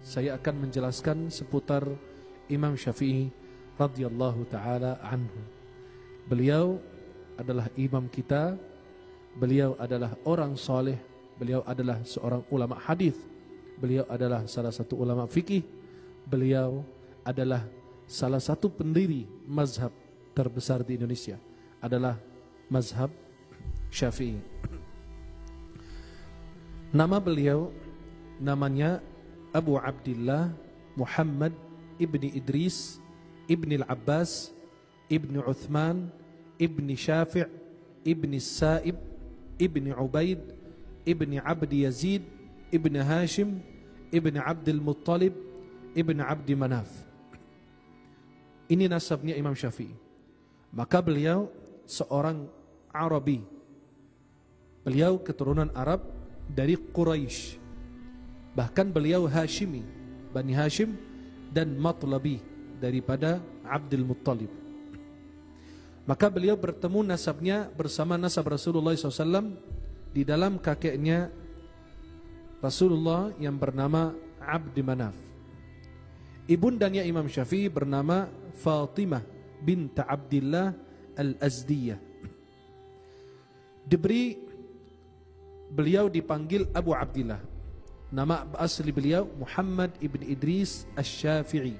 saya akan menjelaskan seputar Imam Syafi'i radhiyallahu taala anhu. Beliau adalah imam kita, beliau adalah orang saleh, beliau adalah seorang ulama hadis, beliau adalah salah satu ulama fikih, beliau adalah salah satu pendiri mazhab terbesar di Indonesia, adalah mazhab Syafi'i. Nama beliau namanya Abu Abdillah Muhammad ibni Idris ibni Al-Abbas ibni Uthman ibni Syafi' ibni Sa'ib ibni Ubaid ibni Abdi Yazid ibni Hashim ibni Abdul Muttalib ibni Abdi Manaf. Ini nasabnya Imam Syafi'i. Maka beliau seorang Arabi. Beliau keturunan Arab dari Quraisy. Bahkan beliau Hashimi, Bani Hashim, dan Matlabi daripada Abdul Muttalib. Maka beliau bertemu nasabnya bersama nasab Rasulullah SAW di dalam kakeknya Rasulullah yang bernama Abdi Manaf. Ibundanya Imam Syafi'i bernama Fatimah bint Abdillah Al-Azdiyah. Beliau dipanggil Abu Abdillah. Nama asli beliau Muhammad ibn Idris Asy-Syafi'i.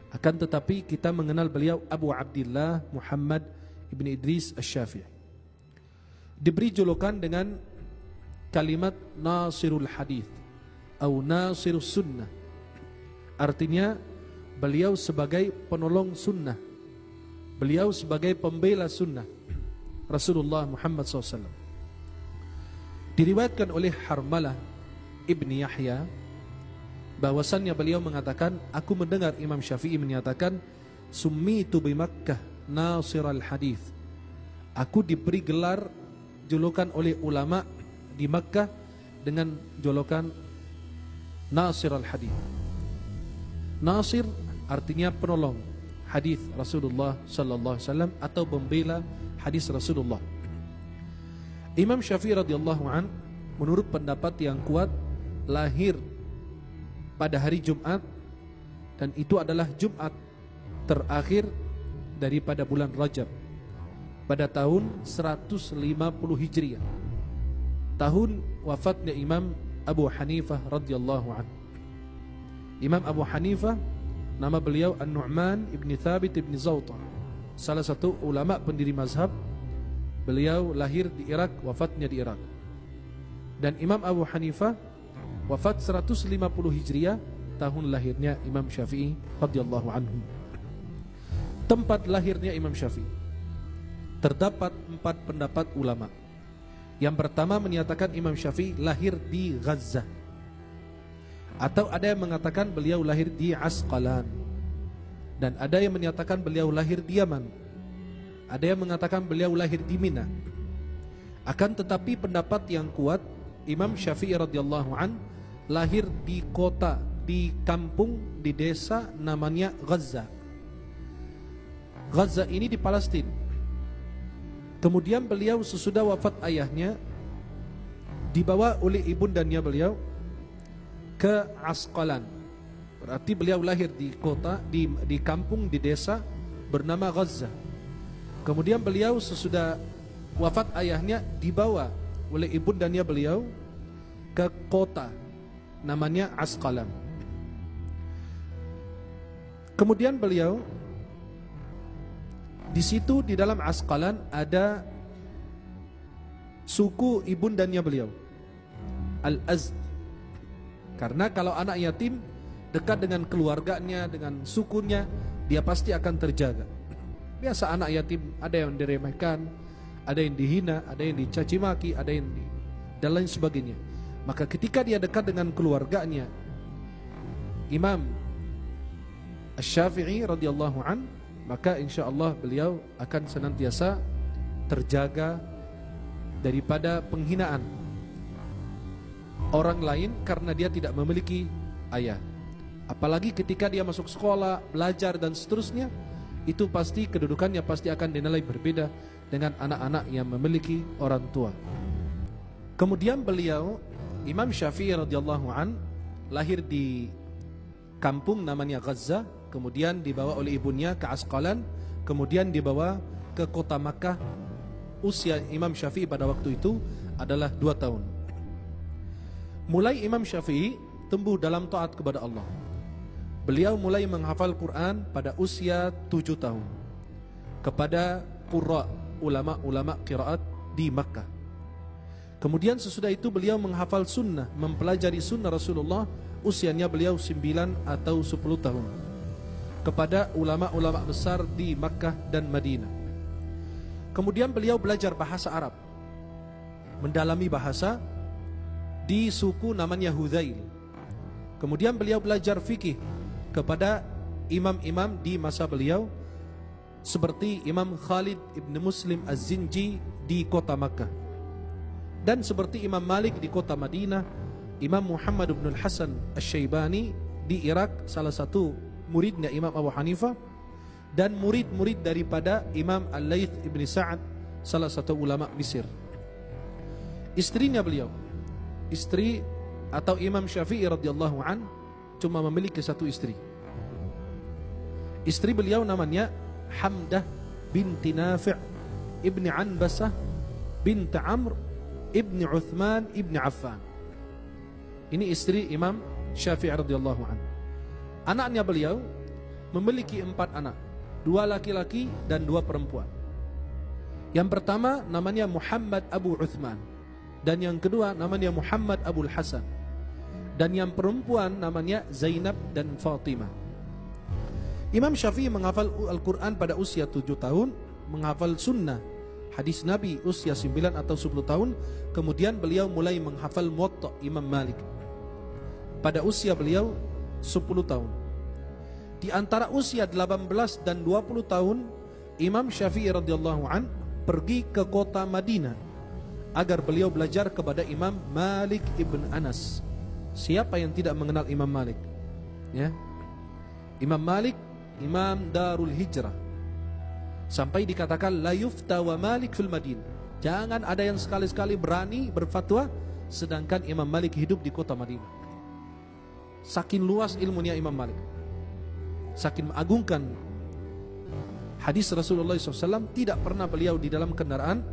Akan tetapi kita mengenal beliau Abu Abdillah Muhammad ibn Idris Asy-Syafi'i. Diberi julukan dengan kalimat Nasirul Hadith atau Nasirus Sunnah. Artinya beliau sebagai penolong sunnah, beliau sebagai pembela sunnah Rasulullah Muhammad SAW. Diriwayatkan oleh Harmalah Ibni Yahya bahwasannya beliau mengatakan, aku mendengar Imam Syafi'i menyatakan, summitu bi Makkah Nasiral Hadith. Aku diberi gelar julukan oleh ulama di Makkah dengan julukan Nasiral Hadith. Nasir artinya penolong hadis Rasulullah sallallahu alaihi wasallam atau pembela hadis Rasulullah. Imam Syafi'i radhiyallahu an menurut pendapat yang kuat lahir pada hari Jumat, dan itu adalah Jumat terakhir daripada bulan Rajab pada tahun 150 Hijriah, tahun wafatnya Imam Abu Hanifah radhiyallahu an. Imam Abu Hanifah nama beliau An-Nu'man ibn Thabit ibn Zawta, salah satu ulama pendiri mazhab. Beliau lahir di Irak, wafatnya di Irak. Dan Imam Abu Hanifah wafat 150 Hijriah, tahun lahirnya Imam Syafi'i radhiyallahu anhu. Tempat lahirnya Imam Syafi'i terdapat 4 pendapat ulama. Yang pertama menyatakan Imam Syafi'i lahir di Gaza, atau ada yang mengatakan beliau lahir di Asqalan, dan ada yang menyatakan beliau lahir di Yaman, ada yang mengatakan beliau lahir di Mina. Akan tetapi pendapat yang kuat, Imam Syafi'i radhiyallahu an lahir di kota, di kampung, di desa namanya Gaza. Gaza ini di Palestina. Kemudian beliau sesudah wafat ayahnya dibawa oleh ibundanya beliau ke Asqalan. Berarti beliau lahir di kota, di kampung, di desa bernama Gaza. Kemudian beliau sesudah wafat ayahnya dibawa oleh ibundanya beliau ke kota namanya Asqalan. Kemudian beliau di situ, di dalam Asqalan ada suku ibundanya beliau, Al-Azd. Karena kalau anak yatim dekat dengan keluarganya, dengan sukunya, dia pasti akan terjaga. Biasa anak yatim ada yang diremehkan, ada yang dihina, ada yang dicaci maki, ada yang dan lain sebagainya. Maka ketika dia dekat dengan keluarganya, Imam Asy-Syafi'i radhiyallahu an, maka insyaallah beliau akan senantiasa terjaga daripada penghinaan orang lain karena dia tidak memiliki ayah. Apalagi ketika dia masuk sekolah, belajar dan seterusnya, itu pasti kedudukannya pasti akan dinilai berbeda dengan anak-anak yang memiliki orang tua. Kemudian beliau, Imam Syafi'i radhiyallahu an, lahir di kampung namanya Gaza, kemudian dibawa oleh ibunya ke Asqalan, kemudian dibawa ke kota Makkah. Usia Imam Syafi'i pada waktu itu adalah 2 tahun. Mulai Imam Syafi'i tumbuh dalam taat kepada Allah. Beliau mulai menghafal Quran pada usia 7 tahun kepada qurra, ulama-ulama qiraat di Makkah. Kemudian sesudah itu beliau menghafal sunnah, mempelajari sunnah Rasulullah. Usianya beliau 9 atau 10 tahun kepada ulama-ulama besar di Makkah dan Madinah. Kemudian beliau belajar bahasa Arab, mendalami bahasa di suku namanya Hudzail. Kemudian beliau belajar fikih kepada imam-imam di masa beliau, seperti Imam Khalid ibn Muslim Az-Zinji di kota Makkah, dan seperti Imam Malik di kota Madinah, Imam Muhammad ibn Hasan Asy-Syaibani di Irak, salah satu muridnya Imam Abu Hanifah, dan murid-murid daripada Imam Al-Laits ibn Sa'ad, salah satu ulama Mesir. Istrinya beliau, istri atau Imam Syafi'i radhiyallahu an, cuma memiliki satu istri. Istri beliau namanya Hamdah binti Nafi' ibni Anbasah binti Amr ibni Uthman ibni Affan. Ini istri Imam Syafi'i radhiyallahu an. Anaknya beliau memiliki 4 anak, 2 laki-laki dan 2 perempuan. Yang pertama namanya Muhammad Abu Uthman, dan yang kedua namanya Muhammad Abul Hasan, dan yang perempuan namanya Zainab dan Fatimah. Imam Syafi'i menghafal Al-Quran pada usia 7 tahun, menghafal sunnah hadis Nabi usia 9 atau 10 tahun. Kemudian beliau mulai menghafal Muwatta Imam Malik pada usia beliau 10 tahun. Di antara usia 18 dan 20 tahun, Imam Syafi'i radhiyallahu an pergi ke kota Madinah agar beliau belajar kepada Imam Malik ibn Anas. Siapa yang tidak mengenal Imam Malik? Ya. Imam Malik, Imam Darul Hijrah. Sampai dikatakan la yufta wa Malik fil Madinah. Jangan ada yang sekali-sekali berani berfatwa sedangkan Imam Malik hidup di kota Madinah. Saking luas ilmunya Imam Malik, saking mengagungkan hadis Rasulullah SAW. Tidak pernah beliau di dalam kendaraan.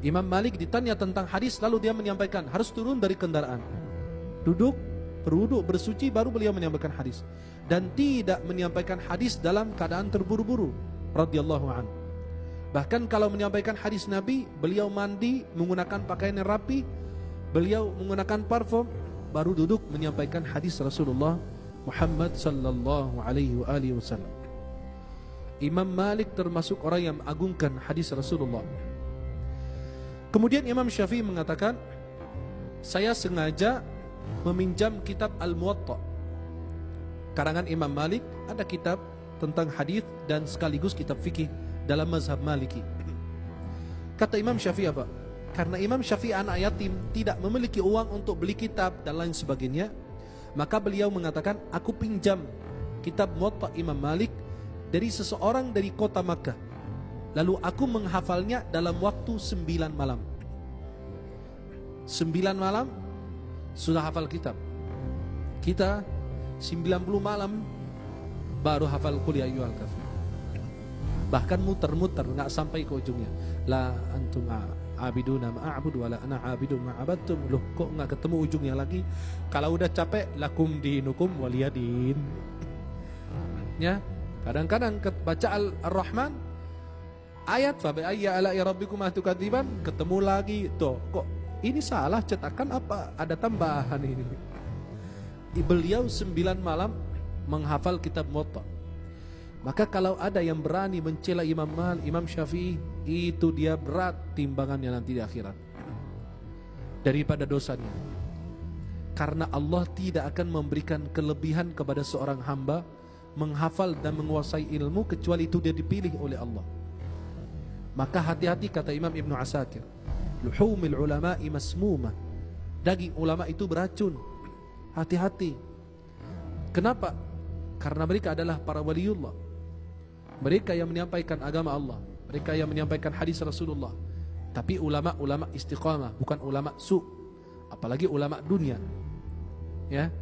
Imam Malik ditanya tentang hadis, lalu dia menyampaikan harus turun dari kendaraan, duduk, berwudu, bersuci, baru beliau menyampaikan hadis. Dan tidak menyampaikan hadis dalam keadaan terburu-buru radhiyallahu an. Bahkan kalau menyampaikan hadis Nabi, beliau mandi menggunakan pakaian yang rapi, beliau menggunakan parfum, baru duduk menyampaikan hadis Rasulullah Muhammad sallallahu alaihi wasallam. Imam Malik termasuk orang yang mengagungkan hadis Rasulullah. Kemudian Imam Syafi'i mengatakan, saya sengaja meminjam kitab Al-Muwatta karangan Imam Malik. Ada kitab tentang hadis dan sekaligus kitab fikih dalam mazhab Maliki. Kata Imam Syafi'i apa? Karena Imam Syafi'i anak yatim, tidak memiliki uang untuk beli kitab dan lain sebagainya, maka beliau mengatakan, aku pinjam kitab Muwatta Imam Malik dari seseorang dari kota Makkah, lalu aku menghafalnya dalam waktu 9 malam. 9 malam sudah hafal kitab. Kita 90 malam baru hafal Qul ya ayyuhal kafirun. Bahkan muter-muter nggak sampai ke ujungnya. La antum abiduna ma'abudu wala ana abidun ma'abadtum. Loh, kok nggak ketemu ujungnya lagi? Kalau udah capek, lakum dinukum waliyadin. Ya, kadang-kadang baca Ar-Rahman ayat fa bi ayyi ala'i rabbikum tukadziban, ketemu lagi. Tuh, kok ini salah cetakan apa ada tambahan ini? Beliau 9 malam menghafal kitab Muwatta. Maka kalau ada yang berani mencela Imam Syafi'i, itu dia berat timbangannya nanti di akhirat daripada dosanya. Karena Allah tidak akan memberikan kelebihan kepada seorang hamba menghafal dan menguasai ilmu kecuali itu dia dipilih oleh Allah. Maka hati-hati, kata Imam Ibnu Asakir, luhumil ulama'i masmumah, daging ulama itu beracun. Hati-hati. Kenapa? Karena mereka adalah para waliullah, mereka yang menyampaikan agama Allah, mereka yang menyampaikan hadis Rasulullah. Tapi ulama-ulama istiqamah, bukan ulama su', apalagi ulama dunia. Ya,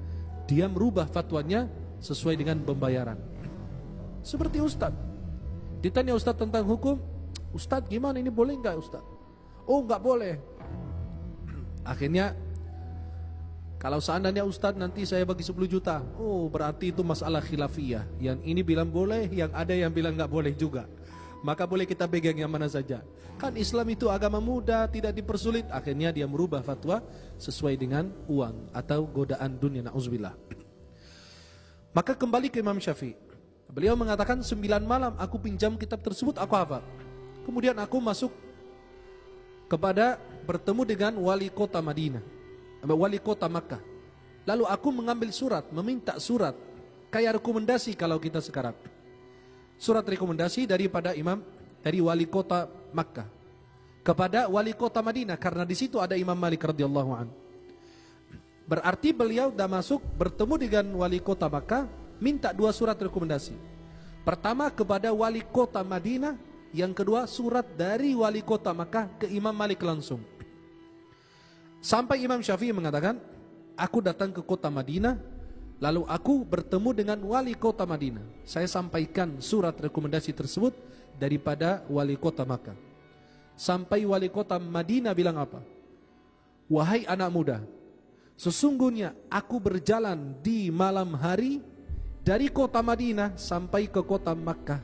dia merubah fatwanya sesuai dengan pembayaran. Seperti Ustadz, ditanya Ustadz tentang hukum, Ustadz gimana ini, boleh nggak Ustadz? Oh nggak boleh. Akhirnya kalau seandainya Ustadz nanti saya bagi 10 juta, oh berarti itu masalah khilafiyah. Yang ini bilang boleh, yang ada yang bilang nggak boleh juga. Maka boleh kita pegang yang mana saja. Kan Islam itu agama mudah, tidak dipersulit. Akhirnya dia merubah fatwa sesuai dengan uang atau godaan dunia, na'udzubillah. Maka kembali ke Imam Syafi'i. Beliau mengatakan 9 malam aku pinjam kitab tersebut, aku hafal. Kemudian aku masuk kepada bertemu dengan wali kota Madinah, wali kota Makkah. Lalu aku mengambil surat, meminta surat, kayak rekomendasi kalau kita sekarang. Surat rekomendasi daripada imam, dari wali kota Makkah kepada wali kota Madinah, karena di situ ada Imam Malik radhiyallahu anhu. Berarti beliau dah masuk bertemu dengan wali kota Makkah, minta 2 surat rekomendasi. Pertama kepada wali kota Madinah, yang kedua surat dari wali kota Makkah ke Imam Malik langsung. Sampai Imam Syafi'i mengatakan, aku datang ke kota Madinah, lalu aku bertemu dengan wali kota Madinah. Saya sampaikan surat rekomendasi tersebut daripada wali kota Makkah. Sampai wali kota Madinah bilang apa? Wahai anak muda, sesungguhnya aku berjalan di malam hari dari kota Madinah sampai ke kota Makkah.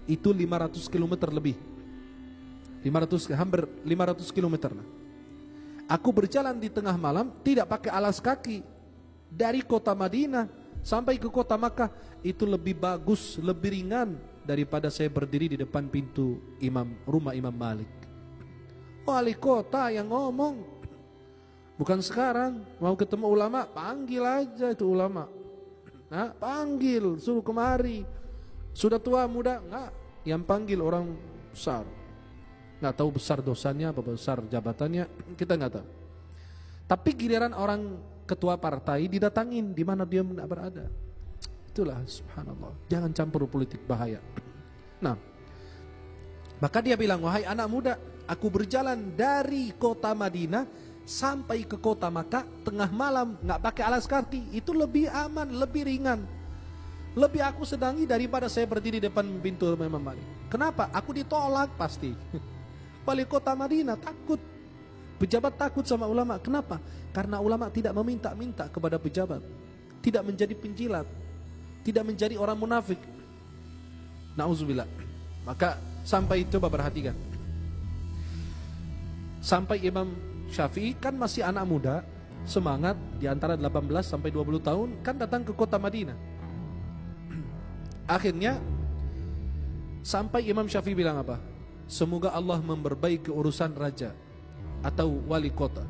Itu 500 km lebih. Hampir 500 km lah. Aku berjalan di tengah malam, tidak pakai alas kaki. Dari kota Madinah sampai ke kota Makkah, itu lebih bagus, lebih ringan daripada saya berdiri di depan pintu rumah Imam Malik. Wali kota yang ngomong. Bukan sekarang, mau ketemu ulama, panggil aja itu ulama. Nah, panggil, suruh kemari. Sudah tua, muda, enggak. Yang panggil orang besar. Enggak tahu besar dosanya apa besar jabatannya, kita enggak tahu. Tapi giliran orang ketua partai didatangin di mana dia tidak berada. Itulah subhanallah. Jangan campur politik, bahaya. Nah, maka dia bilang, wahai anak muda, aku berjalan dari kota Madinah sampai ke kota Makkah tengah malam, nggak pakai alas kaki. Itu lebih aman, lebih ringan, lebih aku senangi daripada saya berdiri depan pintu Imam Malik. Kenapa? Aku ditolak pasti. Wali kota Madinah takut, pejabat takut sama ulama. Kenapa? Karena ulama tidak meminta-minta kepada pejabat, tidak menjadi penjilat, tidak menjadi orang munafik. Nauzubillah. Maka sampai coba perhatikan, sampai Imam Syafi'i kan masih anak muda, semangat, di antara 18 sampai 20 tahun, kan datang ke kota Madinah. Akhirnya sampai Imam Syafi'i bilang apa? Semoga Allah memperbaiki urusan raja atau wali kota.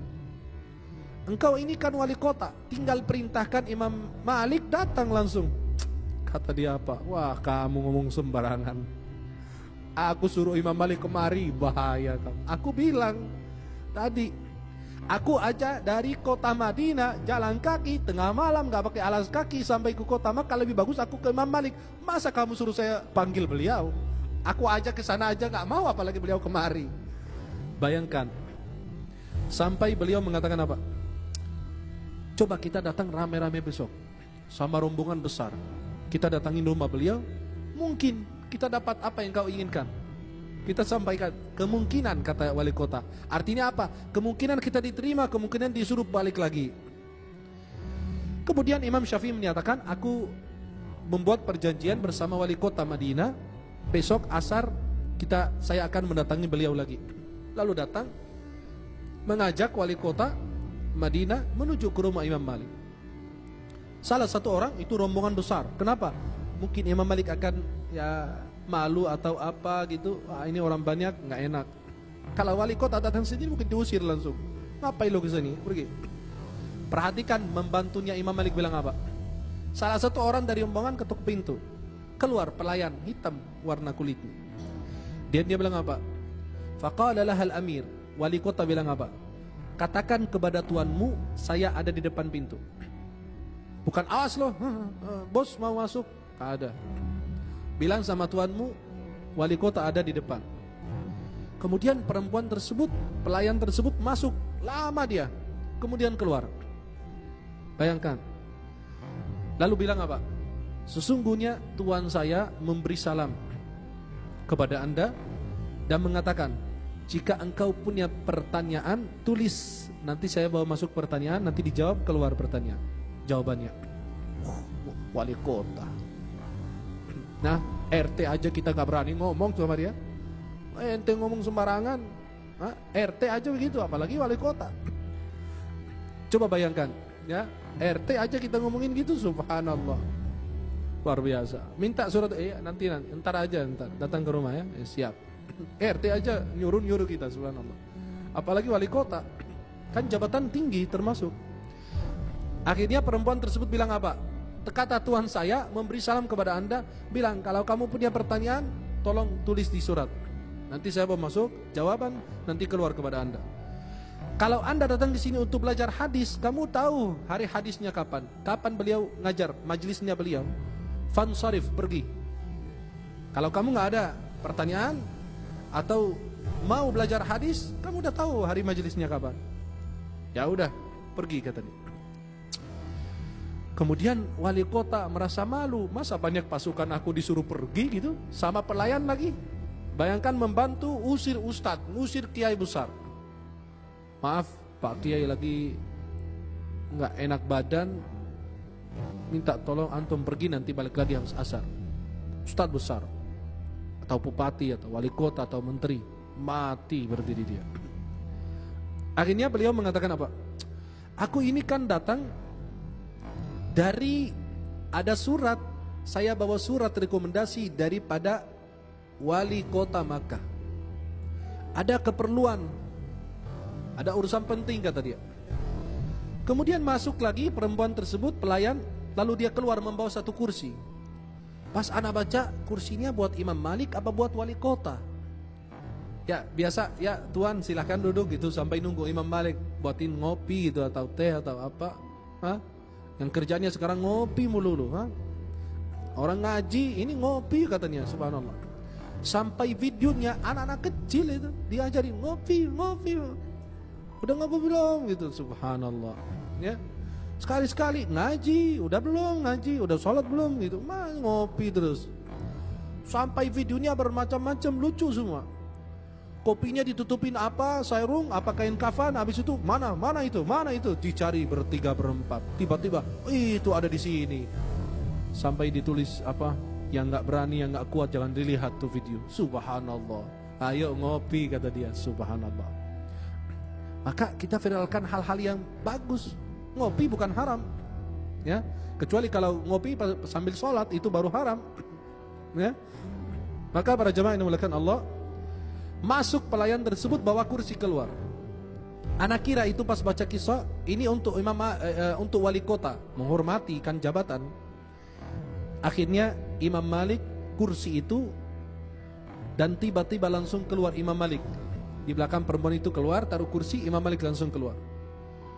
Engkau ini kan wali kota, tinggal perintahkan Imam Malik datang langsung. Kata dia apa? Wah, kamu ngomong sembarangan. Aku suruh Imam Malik kemari, bahaya kamu. Aku bilang tadi, aku aja dari kota Madinah jalan kaki tengah malam, gak pakai alas kaki sampai ke kota Makkah, lebih bagus aku ke Imam Malik. Masa kamu suruh saya panggil beliau? Aku aja ke sana aja gak mau, apalagi beliau kemari. Bayangkan, sampai beliau mengatakan apa? Coba kita datang rame-rame besok sama rombongan besar. Kita datangin rumah beliau, mungkin kita dapat apa yang kau inginkan. Kita sampaikan kemungkinan, kata wali kota. Artinya apa? Kemungkinan kita diterima, kemungkinan disuruh balik lagi. Kemudian Imam Syafi'i menyatakan, aku membuat perjanjian bersama wali kota Madinah, besok asar saya akan mendatangi beliau lagi. Lalu datang, mengajak wali kota Madinah menuju ke rumah Imam Malik. Salah satu orang itu rombongan besar. Kenapa? Mungkin Imam Malik akan malu atau apa gitu. Wah, ini orang banyak, nggak enak. Kalau wali kota datang sendiri mungkin diusir langsung. Ngapain lo kesini? Pergi. Perhatikan membantunya Imam Malik bilang apa? Salah satu orang dari rombongan ketuk pintu. Keluar pelayan hitam warna kulitnya. Dia bilang apa? Faqala lahal amir. Wali kota bilang apa? Katakan kepada tuanmu saya ada di depan pintu. Bukan awas loh, bos mau masuk. Ada. Bilang sama tuanmu, wali kota ada di depan. Kemudian perempuan tersebut, pelayan tersebut masuk, lama dia, kemudian keluar. Bayangkan, Lalu bilang apa? Sesungguhnya Tuhan saya memberi salam kepada Anda dan mengatakan, jika engkau punya pertanyaan, tulis. Nanti saya bawa masuk pertanyaan, nanti dijawab, keluar pertanyaan jawabannya. Wali kota. Nah, RT aja kita gak berani ngomong sama dia. Ente ngomong sembarangan. RT aja begitu, apalagi wali kota. Coba bayangkan, ya, RT aja kita ngomongin gitu, subhanallah. Luar biasa. Minta surat, nanti entar aja, datang ke rumah ya, siap. RT aja nyuruh kita, subhanallah. Apalagi wali kota, kan jabatan tinggi termasuk. Akhirnya perempuan tersebut bilang apa? Kata Tuhan saya memberi salam kepada Anda, bilang kalau kamu punya pertanyaan, tolong tulis di surat. Nanti saya bawa masuk jawaban, nanti keluar kepada Anda. Kalau Anda datang di sini untuk belajar hadis, kamu tahu hari hadisnya kapan? Kapan beliau ngajar, majelisnya beliau? Fansarif, pergi. Kalau kamu nggak ada pertanyaan atau mau belajar hadis, kamu udah tahu hari majelisnya kapan. Ya udah, pergi katanya. Kemudian wali kota merasa malu, masa banyak pasukan aku disuruh pergi gitu, sama pelayan lagi. Bayangkan membantu usir ustadz, usir kiai besar. Maaf Pak Kiai lagi nggak enak badan, minta tolong antum pergi, nanti balik lagi habis asar. Ustadz besar atau bupati atau wali kota atau menteri mati berdiri dia. Akhirnya beliau mengatakan apa? Aku ini kan datang dari ada surat, saya bawa surat rekomendasi daripada wali kota Makkah. Ada keperluan, ada urusan penting kata dia. Kemudian masuk lagi perempuan tersebut, pelayan, lalu dia keluar membawa satu kursi. Pas anak baca, kursinya buat Imam Malik apa buat wali kota? Ya biasa, ya Tuan silahkan duduk gitu sampai nunggu Imam Malik buatin ngopi gitu atau teh atau apa. Yang kerjanya sekarang ngopi mulu. Orang ngaji ini ngopi katanya, subhanallah. Sampai videonya anak-anak kecil itu diajarin ngopi. Udah ngopi belum gitu, subhanallah. Ya. Sekali-sekali ngaji, udah belum ngaji, udah sholat belum gitu, ngopi terus. Sampai videonya bermacam-macam lucu semua. Kopinya ditutupin apa, sarung, apa kain kafan, habis itu mana itu dicari bertiga berempat. Tiba-tiba itu ada di sini. Sampai ditulis apa, yang nggak berani, yang nggak kuat jangan dilihat tuh video. Subhanallah. Ayo ngopi kata dia, subhanallah. Maka kita viralkan hal-hal yang bagus. Ngopi bukan haram, ya. Kecuali kalau ngopi sambil sholat itu baru haram, ya. Maka para jemaah yang dimuliakan Allah, masuk pelayan tersebut bawa kursi keluar. Anak kira itu pas baca kisah ini untuk untuk wali kota, menghormati kan jabatan. Akhirnya Imam Malik kursi itu, dan tiba-tiba langsung keluar Imam Malik. Di belakang perempuan itu keluar, taruh kursi, Imam Malik langsung keluar.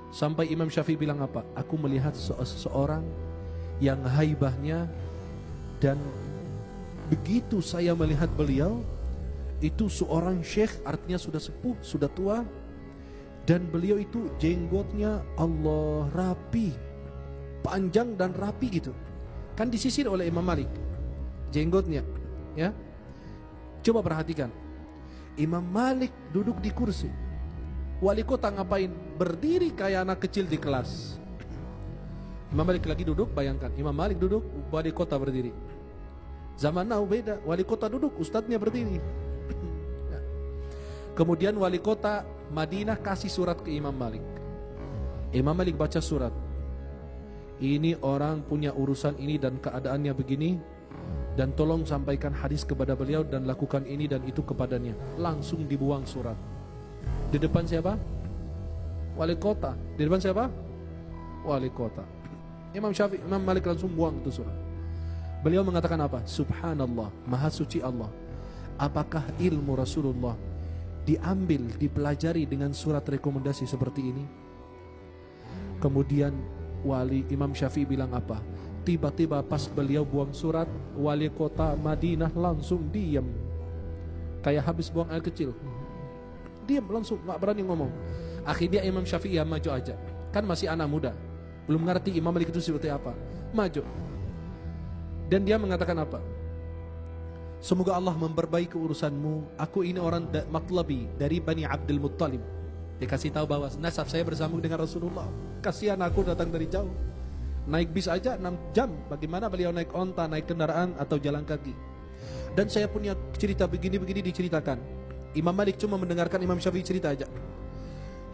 Sampai Imam Syafi'i bilang apa? Aku melihat seseorang yang haibahnya, dan begitu saya melihat beliau, itu seorang syekh, artinya sudah sepuh, sudah tua, dan beliau itu jenggotnya Allah rapi, panjang dan rapi gitu. Kan disisir oleh Imam Malik jenggotnya, ya. Coba perhatikan, Imam Malik duduk di kursi, wali kota ngapain? Berdiri kayak anak kecil di kelas. Imam Malik lagi duduk, bayangkan Imam Malik duduk, wali kota berdiri. Zaman now beda, wali kota duduk, ustadznya berdiri. Kemudian wali kota Madinah kasih surat ke Imam Malik. Imam Malik baca surat. Ini orang punya urusan ini dan keadaannya begini, dan tolong sampaikan hadis kepada beliau dan lakukan ini dan itu kepadanya. Langsung dibuang surat. Di depan siapa? Wali kota. Di depan siapa? Wali kota. Imam Malik langsung buang itu surat. Beliau mengatakan apa? Subhanallah, maha suci Allah. Apakah ilmu Rasulullah diambil, dipelajari dengan surat rekomendasi seperti ini? Kemudian Imam Syafi'i bilang apa? Tiba-tiba pas beliau buang surat, wali kota Madinah langsung diam, kayak habis buang air kecil. Diam langsung, gak berani ngomong. Akhirnya Imam Syafi'i yang maju aja, kan masih anak muda. belum ngerti Imam Malik itu seperti apa. Maju. Dan dia mengatakan apa? Semoga Allah memperbaiki urusanmu. Aku ini orang matlabi dari Bani Abdul Muttalib. Dia kasih tahu bahwa nasab saya bersambung dengan Rasulullah. Kasihan aku datang dari jauh. Naik bis aja 6 jam. Bagaimana beliau naik onta, naik kendaraan atau jalan kaki. Dan saya punya cerita begini-begini diceritakan. Imam Malik cuma mendengarkan Imam Syafi'i cerita aja.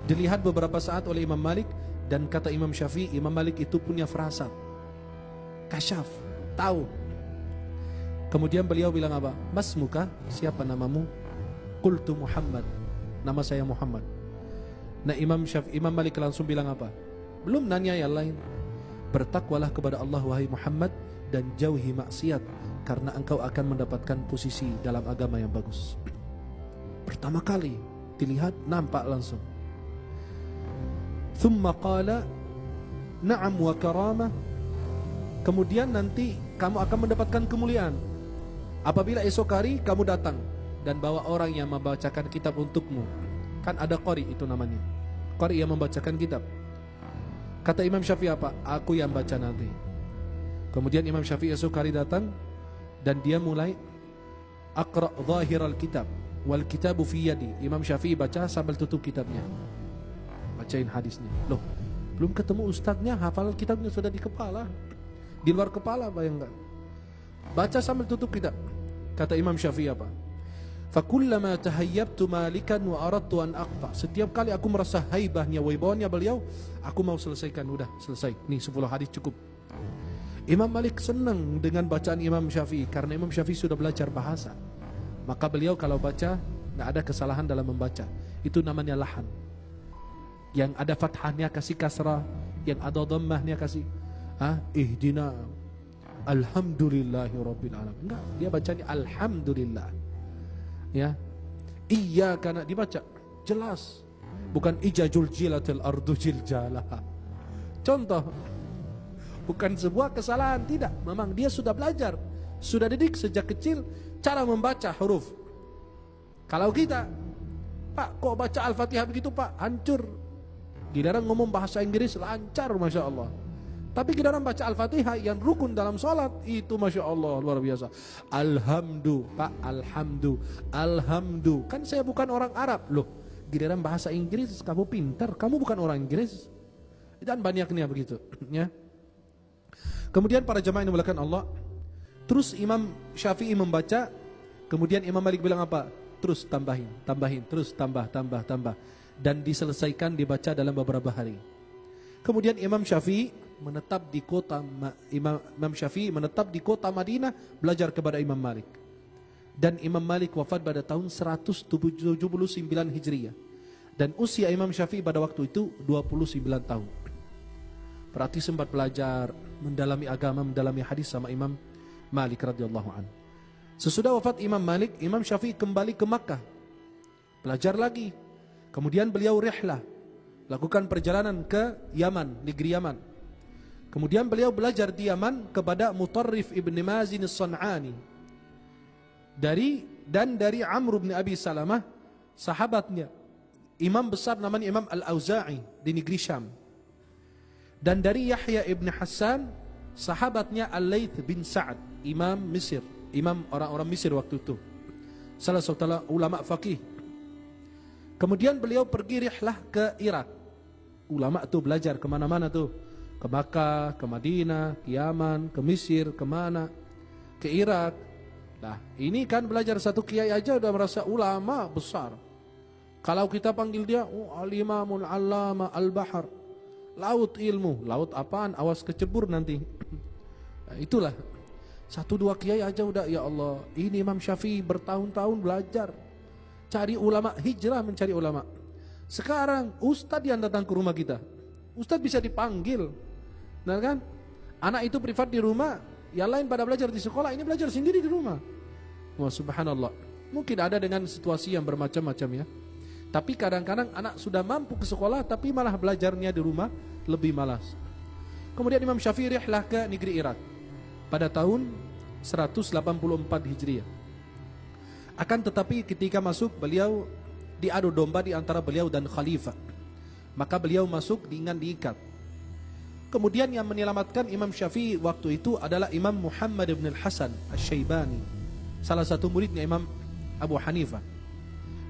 Dilihat beberapa saat oleh Imam Malik. Dan kata Imam Syafi'i, Imam Malik itu punya firasat. Kasyaf, tahu. Kemudian beliau bilang apa? Mas muka, siapa namamu? Qultu Muhammad. Nama saya Muhammad. Nah Imam Malik langsung bilang apa? Belum nanya yang lain. Bertakwalah kepada Allah wahai Muhammad, dan jauhi maksiat, karena engkau akan mendapatkan posisi dalam agama yang bagus. Pertama kali dilihat, nampak langsung. Thumma qala na'am wa karamah. Kemudian nanti kamu akan mendapatkan kemuliaan apabila esok hari kamu datang dan bawa orang yang membacakan kitab untukmu. Kan ada qari itu namanya, qari yang membacakan kitab. Kata Imam Syafi'i apa? Aku yang baca nanti. Kemudian Imam Syafi'i esok hari datang dan dia mulai aqra zahiral kitab wal kitabu fi yadi. Imam Syafi'i baca sambil tutup kitabnya, bacain hadisnya. Loh, belum ketemu ustadznya, hafal kitabnya sudah di kepala, di luar kepala, bayangkan. Baca sambil tutup kitab. Kata Imam Syafi'i apa? Fakullama tahayyabtu malikan wa aradtu an aqta. Setiap kali aku merasa haibahnya, wibawanya beliau, aku mau selesaikan. Udah selesai, nih 10 hadis cukup. Imam Malik senang dengan bacaan Imam Syafi'i, karena Imam Syafi'i sudah belajar bahasa. Maka beliau kalau baca gak ada kesalahan dalam membaca. Itu namanya lahan. Yang ada fathahnya kasih kasrah, yang ada dhammahnya kasih ihdina alhamdulillahi rabbil alamin. Enggak, dia bacanya alhamdulillah. Ya. Iya, karena dibaca jelas. Bukan ijajul jilatil ardu jiljalaha. Contoh, bukan sebuah kesalahan, tidak. Memang dia sudah belajar, sudah didik sejak kecil cara membaca huruf. Kalau kita, Pak, kok baca Al-Fatihah begitu, Pak? Hancur. Giliran ngomong bahasa Inggris lancar, Masya Allah. Tapi giliran baca Al-Fatihah yang rukun dalam sholat, itu Masya Allah luar biasa. Alhamdu, Pak, alhamdu, alhamdu. Kan saya bukan orang Arab. Loh, giliran bahasa Inggris kamu pintar, kamu bukan orang Inggris. Dan banyaknya begitu, ya. Kemudian para jemaah yang dimuliakan Allah, terus Imam Syafi'i membaca, kemudian Imam Malik bilang apa? Terus tambahin, terus tambah. Dan diselesaikan dibaca dalam beberapa hari. Kemudian Imam Syafi'i menetap di kota Madinah, belajar kepada Imam Malik. Dan Imam Malik wafat pada tahun 179 Hijriah. Dan usia Imam Syafi'i pada waktu itu 29 tahun. Berarti sempat belajar, mendalami agama, mendalami hadis sama Imam Malik radhiyallahu anhu. Sesudah wafat Imam Malik, Imam Syafi'i kembali ke Makkah, belajar lagi. Kemudian beliau rihlah, lakukan perjalanan ke Yaman, negeri Yaman. Kemudian beliau belajar di Yaman kepada Mutarrif ibn Mazin as-San'ani. Dari Amr bin Abi Salamah, sahabatnya, imam besar namanya Imam Al-Auza'i di negeri Syam. Dan dari Yahya ibn Hassan, sahabatnya Al-Layth bin Sa'ad, imam Mesir, imam orang-orang Mesir waktu itu, salah satu ulama faqih. Kemudian beliau pergi rihlah ke Irak. Ulama itu belajar kemana-mana tuh, ke Makkah, ke Madinah, ke Yaman, ke Mesir, kemana, ke Irak. Nah, ini kan belajar satu kiai aja udah merasa ulama besar. Kalau kita panggil dia, al-imamul allama al-bahar, laut ilmu. Laut apaan? Awas kecebur nanti. Nah, itulah. 1-2 kiai aja udah, ya Allah, ini Imam Syafi'i bertahun-tahun belajar, cari ulama, hijrah mencari ulama. Sekarang ustadz yang datang ke rumah kita, ustadz bisa dipanggil. Nah kan, anak itu privat di rumah, yang lain pada belajar di sekolah, ini belajar sendiri di rumah. Wah, subhanallah. Mungkin ada dengan situasi yang bermacam-macam ya. Tapi kadang-kadang anak sudah mampu ke sekolah, tapi malah belajarnya di rumah lebih malas. Kemudian Imam Syafi'i rihlah ke negeri Irak pada tahun 184 Hijriah. Akan tetapi ketika masuk, beliau diadu domba di antara beliau dan khalifah. Maka beliau masuk dengan diikat. Kemudian yang menyelamatkan Imam Syafi'i waktu itu adalah Imam Muhammad ibn al-Hasan al-Syaibani, salah satu muridnya Imam Abu Hanifah.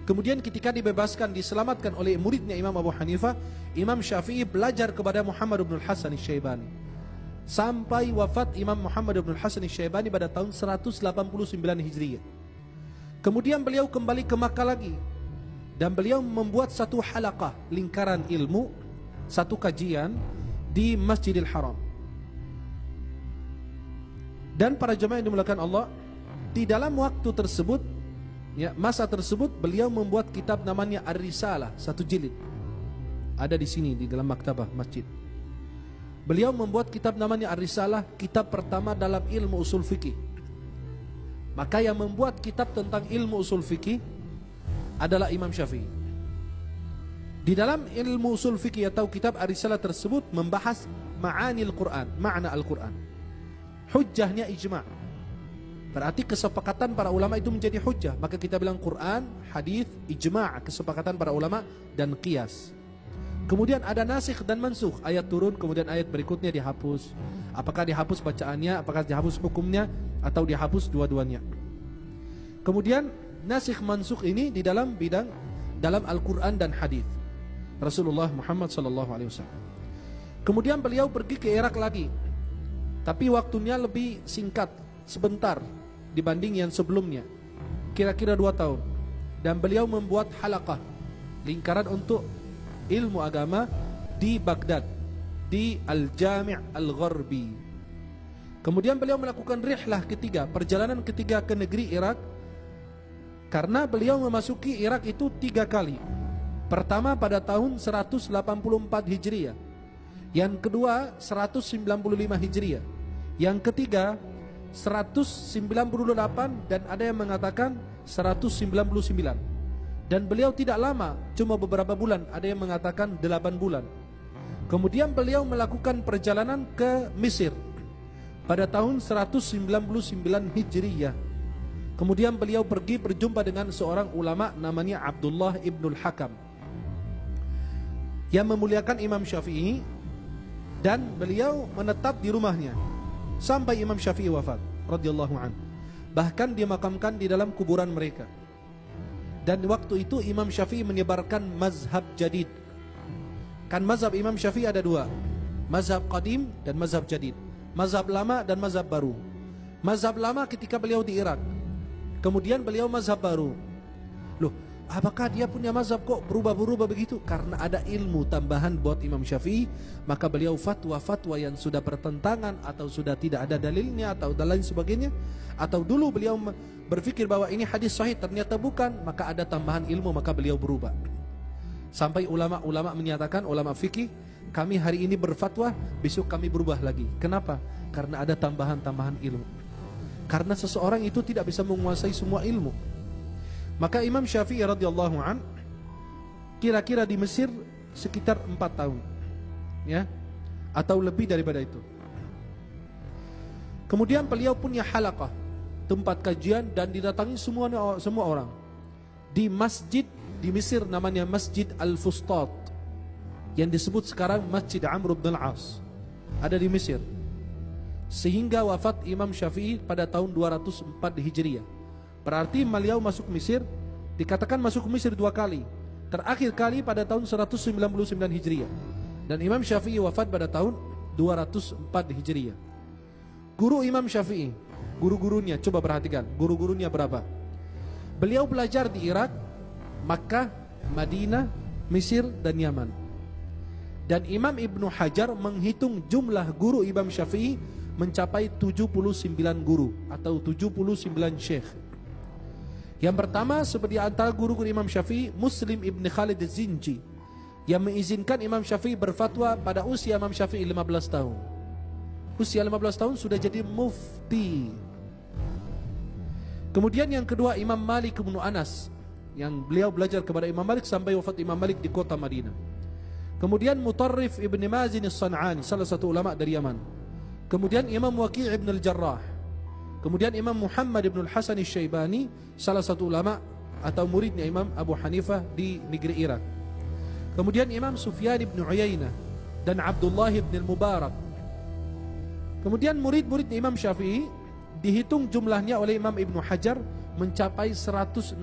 Kemudian ketika dibebaskan, diselamatkan oleh muridnya Imam Abu Hanifah, Imam Syafi'i belajar kepada Muhammad ibn al-Hasan al-Syaibani sampai wafat Imam Muhammad ibn al-Hasan al-Syaibani pada tahun 189 Hijriah. Kemudian beliau kembali ke Makkah lagi, dan beliau membuat satu halaqah, lingkaran ilmu, satu kajian di Masjidil Haram. Dan para jemaah yang dimuliakan Allah, di dalam waktu tersebut, ya, masa tersebut, beliau membuat kitab namanya Ar-Risalah, satu jilid. Ada di sini di dalam maktabah masjid. Beliau membuat kitab namanya Ar-Risalah, kitab pertama dalam ilmu usul fikih. Maka yang membuat kitab tentang ilmu usul fikih adalah Imam Syafi'i. Di dalam ilmu usul fikih atau kitab Ar-Risalah tersebut membahas ma'anil Quran, makna Al-Quran. Hujjahnya ijma'. Berarti kesepakatan para ulama itu menjadi hujjah. Maka kita bilang Quran, hadis, ijma', kesepakatan para ulama, dan qiyas. Kemudian ada nasikh dan mansukh. Ayat turun, kemudian ayat berikutnya dihapus. Apakah dihapus bacaannya, apakah dihapus hukumnya, atau dihapus dua-duanya. Kemudian nasikh mansukh ini di dalam bidang dalam Al-Quran dan hadis Rasulullah Muhammad SAW. Kemudian beliau pergi ke Irak lagi, tapi waktunya lebih singkat, sebentar dibanding yang sebelumnya, kira-kira 2 tahun. Dan beliau membuat halaqah, lingkaran untuk ilmu agama di Baghdad, di Al-Jami' Al-Gharbi. Kemudian beliau melakukan rihlah ketiga, perjalanan ketiga ke negeri Irak, karena beliau memasuki Irak itu 3 kali. Pertama pada tahun 184 Hijriah, yang kedua 195 Hijriah, yang ketiga 198, dan ada yang mengatakan 199. Dan beliau tidak lama, cuma beberapa bulan, ada yang mengatakan 8 bulan. Kemudian beliau melakukan perjalanan ke Mesir pada tahun 199 Hijriah. Kemudian beliau pergi berjumpa dengan seorang ulama namanya Abdullah ibnul Hakam, yang memuliakan Imam Syafi'i, dan beliau menetap di rumahnya sampai Imam Syafi'i wafat radhiyallahu anhu. Bahkan dimakamkan di dalam kuburan mereka. Dan waktu itu Imam Syafi'i menyebarkan mazhab jadid. Kan mazhab Imam Syafi'i ada 2, mazhab qadim dan mazhab jadid, mazhab lama dan mazhab baru. Mazhab lama ketika beliau di Irak, kemudian beliau mazhab baru. Loh, apakah dia punya mazhab kok berubah-berubah begitu? Karena ada ilmu tambahan buat Imam Syafi'i, maka beliau fatwa-fatwa yang sudah bertentangan atau sudah tidak ada dalilnya atau dan lain sebagainya, atau dulu beliau berpikir bahwa ini hadis sahih ternyata bukan, maka ada tambahan ilmu, maka beliau berubah. Sampai ulama-ulama menyatakan, ulama fikih, kami hari ini berfatwa, besok kami berubah lagi. Kenapa? Karena ada tambahan-tambahan ilmu. Karena seseorang itu tidak bisa menguasai semua ilmu. Maka Imam Syafi'i radhiyallahu an kira-kira di Mesir sekitar 4 tahun, ya, atau lebih daripada itu. Kemudian beliau punya halaqah, tempat kajian, dan didatangi semua orang di masjid di Mesir namanya Masjid Al-Fustat, yang disebut sekarang Masjid Amr bin Al-As, ada di Mesir. Sehingga wafat Imam Syafi'i pada tahun 204 Hijriah. Berarti beliau masuk Mesir, dikatakan masuk Mesir 2 kali. Terakhir kali pada tahun 199 Hijriah. Dan Imam Syafi'i wafat pada tahun 204 Hijriah. Guru Imam Syafi'i, guru-gurunya, coba perhatikan, guru-gurunya berapa? Beliau belajar di Irak, Makkah, Madinah, Mesir, dan Yaman. Dan Imam Ibnu Hajar menghitung jumlah guru Imam Syafi'i mencapai 79 guru atau 79 syekh. Yang pertama seperti antara guru-guru Imam Syafi'i, Muslim Ibn Khalid Az-Zinji, yang mengizinkan Imam Syafi'i berfatwa pada usia Imam Syafi'i 15 tahun. Usia 15 tahun sudah jadi mufti. Kemudian yang kedua Imam Malik bin Anas, yang beliau belajar kepada Imam Malik sampai wafat Imam Malik di kota Madinah. Kemudian Mutarrif Ibn Mazin As-San'ani, salah satu ulama dari Yaman. Kemudian Imam Waqi' Ibn Al-Jarrah. Kemudian Imam Muhammad Ibn Al-Hasan Al-Syaibani, salah satu ulama atau muridnya Imam Abu Hanifah di negeri Irak. Kemudian Imam Sufyan Ibn Uyainah, dan Abdullah bin Mubarak. Kemudian murid-murid Imam Syafi'i dihitung jumlahnya oleh Imam Ibnu Hajar mencapai 164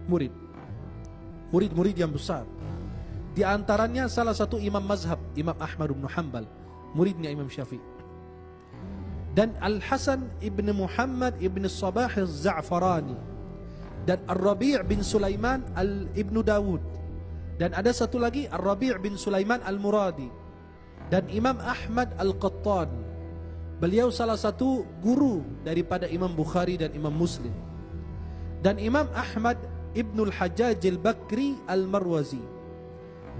murid. Murid-murid yang besar. Di antaranya salah satu imam mazhab, Imam Ahmad bin Hanbal, muridnya Imam Syafi'i. Dan Al-Hasan ibn Muhammad ibn Sabah al-Za'farani, dan Ar-Rabi' bin Sulaiman al-Ibn Dawud, dan ada satu lagi Ar-Rabi' bin Sulaiman al-Muradi, dan Imam Ahmad al-Qattan. Beliau salah satu guru daripada Imam Bukhari dan Imam Muslim. Dan Imam Ahmad ibn al-Hajjaj al-Bakri al-Marwazi,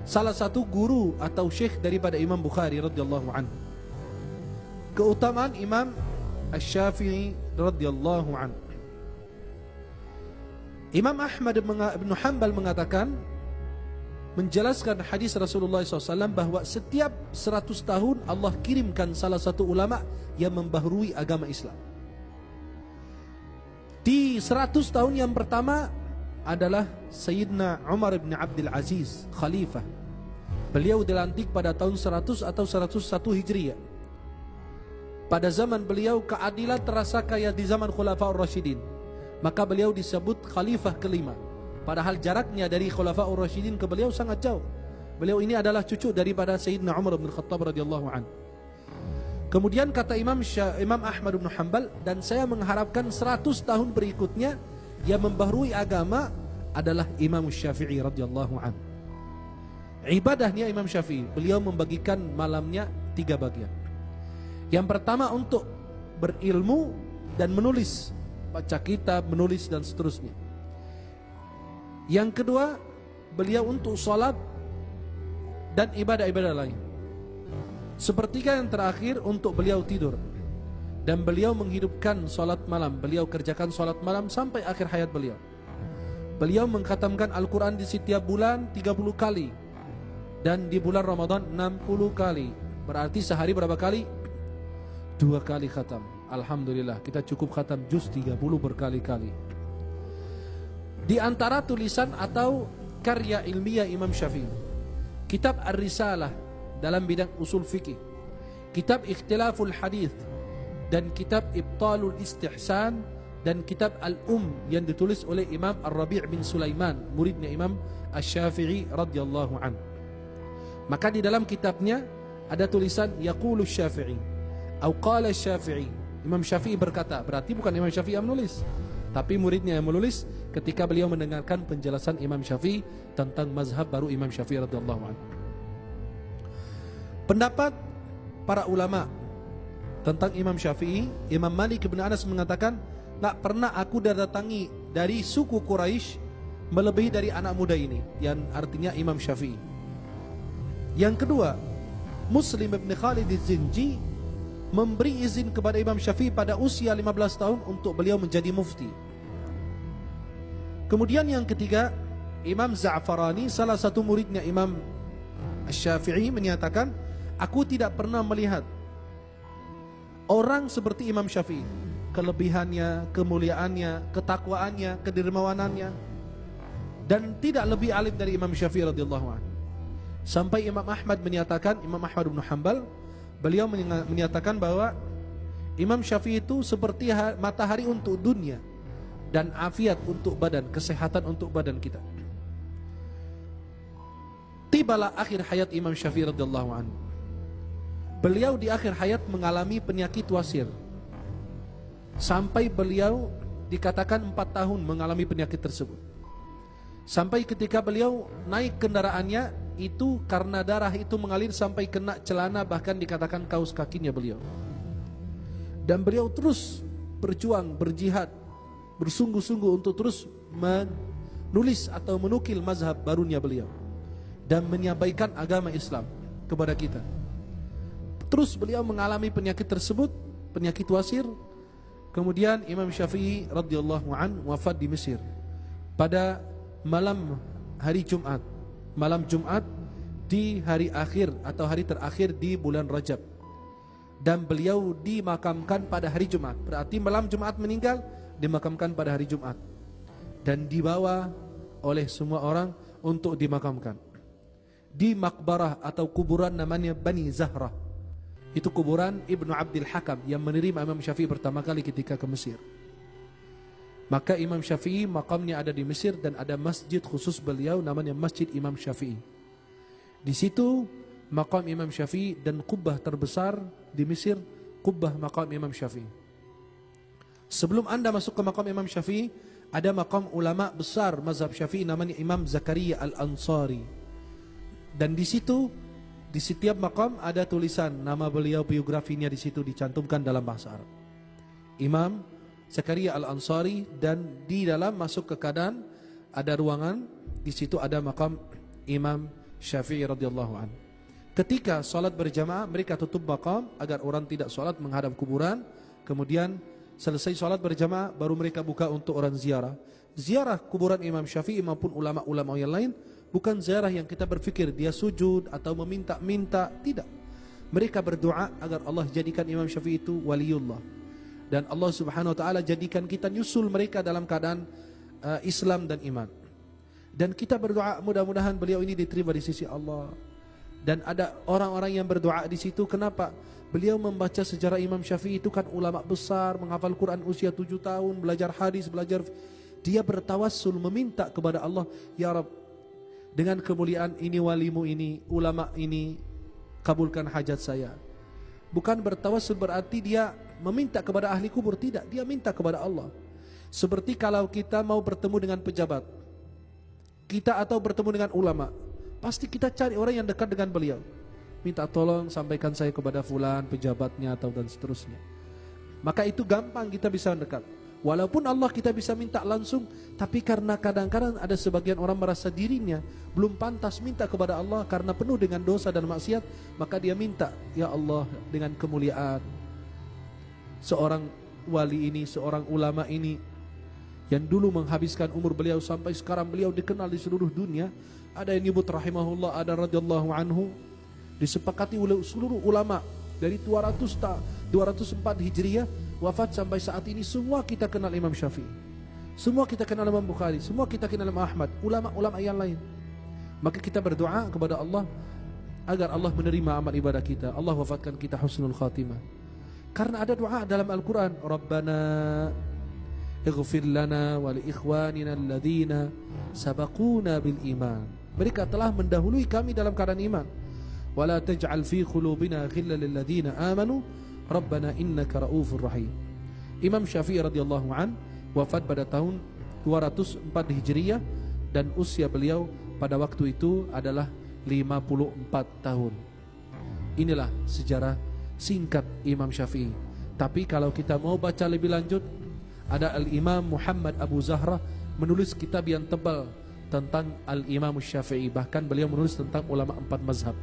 salah satu guru atau syekh daripada Imam Bukhari radhiyallahu anhu. Keutamaan Imam Asy-Syafi'i radhiyallahu anhu. Imam Ahmad bin Hanbal mengatakan, menjelaskan hadis Rasulullah SAW bahwa setiap 100 tahun Allah kirimkan salah satu ulama yang membaharui agama Islam. Di 100 tahun yang pertama adalah Sayyidina Umar bin Abdul Aziz, khalifah. Beliau dilantik pada tahun 100 atau 101 Hijriah. Pada zaman beliau keadilan terasa kayak di zaman Khulafaur Rasyidin. Maka beliau disebut khalifah kelima. Padahal jaraknya dari Khulafaur Rasyidin ke beliau sangat jauh. Beliau ini adalah cucu daripada Sayyidina Umar bin Khattab radhiyallahu anhu. Kemudian kata Imam Ahmad bin Hanbal, dan saya mengharapkan 100 tahun berikutnya yang membaharui agama adalah Imam Syafi'i radhiyallahu anhu. Ibadahnya Imam Syafi'i, beliau membagikan malamnya 3 bagian. Yang pertama untuk berilmu dan menulis, baca kitab, menulis dan seterusnya. Yang kedua, beliau untuk salat dan ibadah-ibadah lain. Sepertiga yang terakhir untuk beliau tidur. Dan beliau menghidupkan salat malam. Beliau kerjakan salat malam sampai akhir hayat beliau. Beliau mengkhatamkan Al-Quran di setiap bulan 30 kali. Dan di bulan Ramadan 60 kali. Berarti sehari berapa kali? 2 kali khatam. Alhamdulillah, kita cukup khatam juz 30 berkali-kali. Di antara tulisan atau karya ilmiah Imam Syafi'i, kitab Ar-Risalah dalam bidang usul fikih, kitab Ikhtilaful Hadith, dan kitab Ibtalul Istihsan, dan kitab Al-Um yang ditulis oleh Imam Ar-Rabi' bin Sulaiman, muridnya Imam Asy-Syafi'i radhiyallahu anhu. Maka di dalam kitabnya ada tulisan Yaqulu Syafi'i atau qala Syafi'i. Imam Syafi'i berkata, berarti bukan Imam Syafi'i yang menulis, tapi muridnya yang menulis ketika beliau mendengarkan penjelasan Imam Syafi'i tentang mazhab baru Imam Syafi'i radhiyallahu anhu. Pendapat para ulama tentang Imam Syafi'i, Imam Malik bin Anas mengatakan, tak pernah aku datangi dari suku Quraisy melebihi dari anak muda ini, yang artinya Imam Syafi'i. Yang kedua, Muslim bin Khalid Az-Zinji memberi izin kepada Imam Syafi'i pada usia 15 tahun untuk beliau menjadi mufti. Kemudian yang ketiga, Imam Za'farani, salah satu muridnya Imam Asy-Syafi'i, menyatakan, aku tidak pernah melihat orang seperti Imam Syafi'i, kelebihannya, kemuliaannya, ketakwaannya, kedermawanannya, dan tidak lebih alim dari Imam Syafi'i radhiyallahu anhu. Sampai Imam Ahmad menyatakan, Imam Ahmad bin Hanbal, beliau menyatakan bahwa Imam Syafi'i itu seperti matahari untuk dunia dan afiat untuk badan, kesehatan untuk badan kita. Tibalah akhir hayat Imam Syafi'i radhiyallahu anhu. Beliau di akhir hayat mengalami penyakit wasir. Sampai beliau dikatakan 4 tahun mengalami penyakit tersebut. Sampai ketika beliau naik kendaraannya, itu karena darah itu mengalir sampai kena celana, bahkan dikatakan kaos kakinya beliau. Dan beliau terus berjuang, berjihad, bersungguh-sungguh untuk terus menulis atau menukil mazhab barunya beliau dan menyampaikan agama Islam kepada kita. Terus beliau mengalami penyakit tersebut, penyakit wasir. Kemudian Imam Syafi'i radhiyallahu an wafat di Mesir pada malam hari Jumat. Malam Jumat di hari akhir atau hari terakhir di bulan Rajab. Dan beliau dimakamkan pada hari Jumat. Berarti malam Jumat meninggal, dimakamkan pada hari Jumat. Dan dibawa oleh semua orang untuk dimakamkan. di makbarah atau kuburan namanya Bani Zahrah. Itu kuburan Ibnu Abdul Hakam yang menerima Imam Syafi'i pertama kali ketika ke Mesir. Maka Imam Syafi'i makamnya ada di Mesir dan ada masjid khusus beliau namanya Masjid Imam Syafi'i. Di situ makam Imam Syafi'i dan kubbah terbesar di Mesir, kubbah makam Imam Syafi'i. Sebelum anda masuk ke makam Imam Syafi'i, ada makam ulama besar mazhab Syafi'i namanya Imam Zakaria Al-Ansari. Dan di situ di setiap makam ada tulisan nama beliau, biografinya di situ dicantumkan dalam bahasa Arab. Imam Zakaria Al-Ansari, dan di dalam masuk ke kanan ada ruangan, di situ ada makam Imam Syafi'i radhiyallahu anhu. Ketika salat berjamaah, mereka tutup makam agar orang tidak salat menghadap kuburan. Kemudian selesai salat berjamaah baru mereka buka untuk orang ziarah. Ziarah kuburan Imam Syafi'i maupun ulama-ulama yang lain bukan ziarah yang kita berfikir dia sujud atau meminta-minta, tidak. Mereka berdoa agar Allah jadikan Imam Syafi'i itu waliullah. Dan Allah subhanahu wa ta'ala jadikan kita nyusul mereka dalam keadaan Islam dan iman. Dan kita berdoa mudah-mudahan beliau ini diterima di sisi Allah. Dan ada orang-orang yang berdoa di situ. Kenapa? Beliau membaca sejarah Imam Syafi'i itu kan ulama besar, menghafal Quran usia 7 tahun, belajar hadis, belajar. Dia bertawassul meminta kepada Allah, ya Rabb, dengan kemuliaan ini, walimu ini, ulama ini, kabulkan hajat saya. Bukan bertawassul berarti dia meminta kepada ahli kubur, tidak, dia minta kepada Allah. Seperti kalau kita mau bertemu dengan pejabat kita atau bertemu dengan ulama, pasti kita cari orang yang dekat dengan beliau, minta tolong sampaikan saya kepada fulan pejabatnya atau dan seterusnya. Maka itu gampang kita bisa mendekat. Walaupun Allah kita bisa minta langsung, tapi karena kadang-kadang ada sebagian orang merasa dirinya belum pantas minta kepada Allah karena penuh dengan dosa dan maksiat, maka dia minta, ya Allah, dengan kemuliaan seorang wali ini, seorang ulama ini yang dulu menghabiskan umur beliau sampai sekarang beliau dikenal di seluruh dunia. Ada yang nyebut rahimahullah, ada radhiyallahu anhu, disepakati oleh seluruh ulama dari 204 Hijriah wafat sampai saat ini, semua kita kenal Imam Syafi'i, semua kita kenal Imam Bukhari, semua kita kenal Imam Ahmad, ulama-ulama yang lain. Maka kita berdoa kepada Allah agar Allah menerima amal ibadah kita, Allah wafatkan kita husnul khatimah. Karena ada doa dalam Al-Quran, Rabbana ighfir lana wa li ikhwanina alladhina sabaquna bil iman. Mereka telah mendahului kami dalam keadaan iman. Wa la taj'al fi qulubina ghillan lil ladzina amanu Rabbana innaka raufur rahim. Imam Syafi'i radhiyallahu an wafat pada tahun 204 Hijriah dan usia beliau pada waktu itu adalah 54 tahun. Inilah sejarah singkat Imam Syafi'i. Tapi kalau kita mau baca lebih lanjut, ada Al-Imam Muhammad Abu Zahra menulis kitab yang tebal tentang Al-Imam Syafi'i. Bahkan beliau menulis tentang ulama 4 mazhab,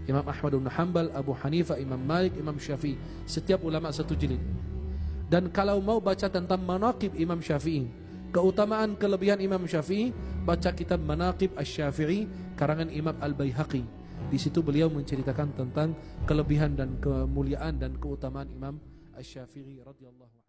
Imam Ahmad bin Hanbal, Abu Hanifah, Imam Malik, Imam Syafi'i. Setiap ulama 1 jilid. Dan kalau mau baca tentang manaqib Imam Syafi'i, keutamaan kelebihan Imam Syafi'i, baca kitab Manaqib Asy-Syafi'i karangan Imam Al-Baihaqi. Di situ beliau menceritakan tentang kelebihan dan kemuliaan dan keutamaan Imam Asy-Syafi'i radhiyallahu anhu.